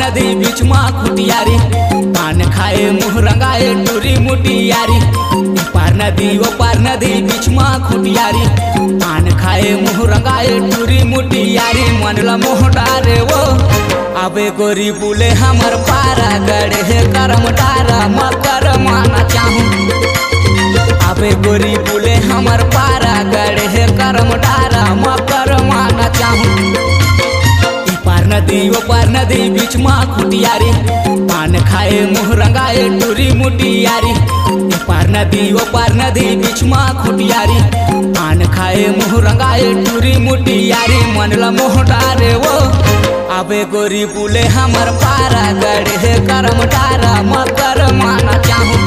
नदी बीच मा खुटियारी पान खाए मुँह रंगाए टूरी मुटियारी। पार नदी बीच मा खुटियारी पान खाए मुँह रंगाए टूरी मुटियारी। मनला मोह डारे वो अबे गोरी बुले हमर पारा गड़े है करम डारा मकर माना चाहूँ। अबे गोरी बुले हमर पारा गड़े है करम डारा मकर माना चाहूँ। पार नदी बीच मा खुटियारी पान खाए मुँह रंगाए टूरी मुटियारी। पार नदी बीच मा खुटियारी पान खाए मुँह रंगाए टूरी मुटियारी। मनला मोह डारे वो अबे गोरी बुले हमर पारा गड़े है करम डारा मकर माना चाहूँ।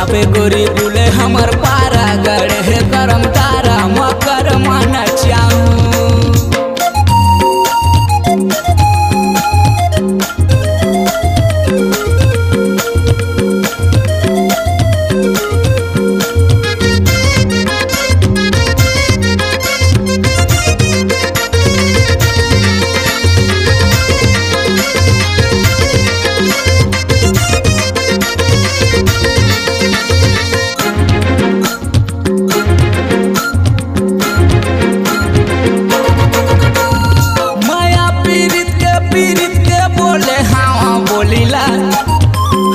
अबे गोरी बुले हमर पारा गड़े है करम डारा मकर माना चाहूँ।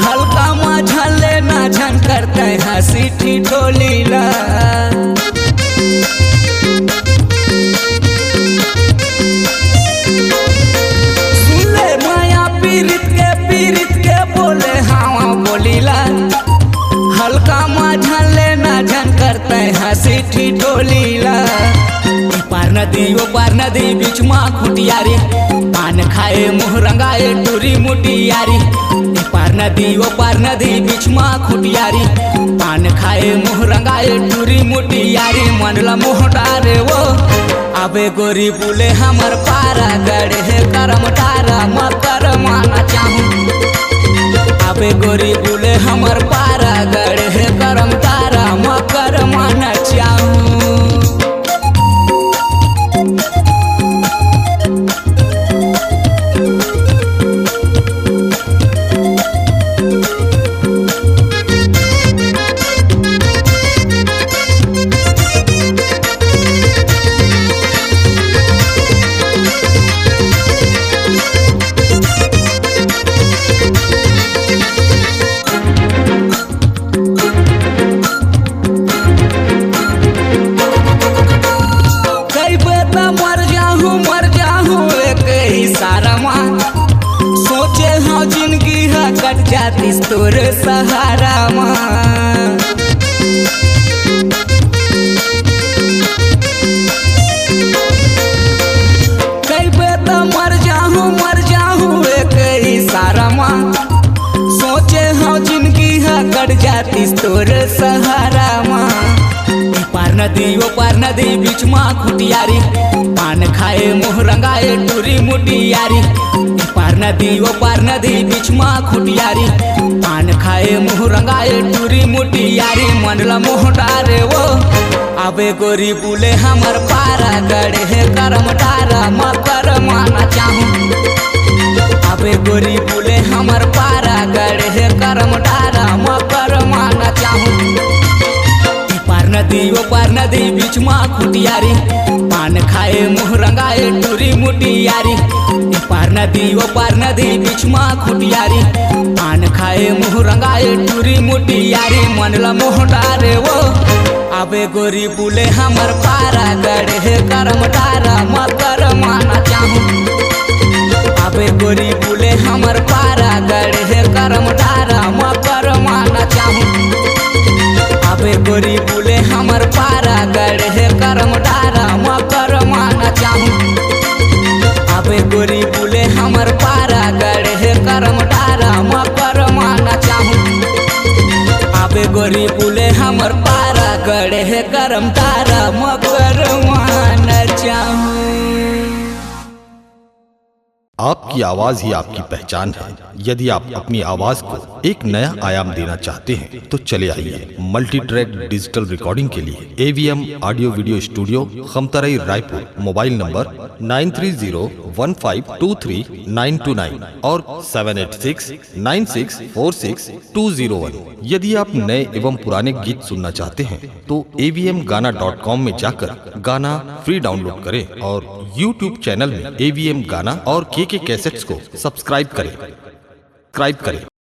हल्का मझले ना झन करते हंसी ठिठोलीला। सुनले माया पीरित के बोले हाँ बोलीला। हल्का मझले ना झन करते हंसी ठिठोलीला। पार नदी बीच मा खुटियारी पान खाए मुँह रंगाए टूरी मुटियारी। पार नदी बीच मा खुटियारी पान खाए मुँह रंगाए टूरी मुटियारी। मनला मोह डारे वो अबे गोरी बुले हमर पारा गड़े है करम डारा मकर माना चाहूँ। अबे गोरी बुले हमर पारा गड़े है करम डारा मकर माना चाहूँ। सोचे हाँ जिंदगी है कट जाती तोर सहारा माँ। कई बेटा मर जाहूँ एक ही सारा माँ। सोचे हाँ जिंदगी है कट जाती तोर सहारा माँ। पार नदी बीच मा खुटियारी पान खाए मुँह रंगाए टूरी मुटियारी। पार नदी बीच मा खुटियारी पान खाए मुँह रंगाए टूरी मुटियारी। मनला मोह डारे वो अबे गोरी बुले हमर पारा गड़े है करम डारा मकर माना चाहूँ। अबे गोरी बुले हमर पारा गड़े है करम डारा मकर माना चाहूँ। पार नदी बीच मा खुटियारी पान खाए मुँह रंगाए टूरी मुटियारी। पार नदी बीच मा खुटियारी पान खाए मुँह रंगाए टूरी मुटियारी। मनला मोह डारे वो अबे गोरी बुले हमर पारा गड़े है करम डारा मकर माना चाहूँ। अबे गोरी बुले हमर पारा गड़े है करम डारा मकर माना चाहूँ। अबे गोरी बुले हमर पारा गड़े है करम डारा मकर माना चाहूँ। अबे गोरी बुले हमर पारा गड़े है करम डारा मकर माना चाहूँ। अबे गोरी बुले हमर पारा गड़े है करम डारा मकर माना चाहूँ। आपकी आवाज ही आपकी पहचान है। यदि आप अपनी आवाज को एक नया आयाम देना चाहते हैं तो चले आइए मल्टी ट्रैक डिजिटल रिकॉर्डिंग के लिए AVM audio video studio, Khamtarai, Raipur. Mobile number 9301523929 और 7869646201। यदि आप नए एवं पुराने गीत सुनना चाहते हैं तो avmgana.com में जाकर गाना फ्री डाउनलोड करें और YouTube चैनल में AVM गाना और KK कैसेट्स को सब्सक्राइब करें।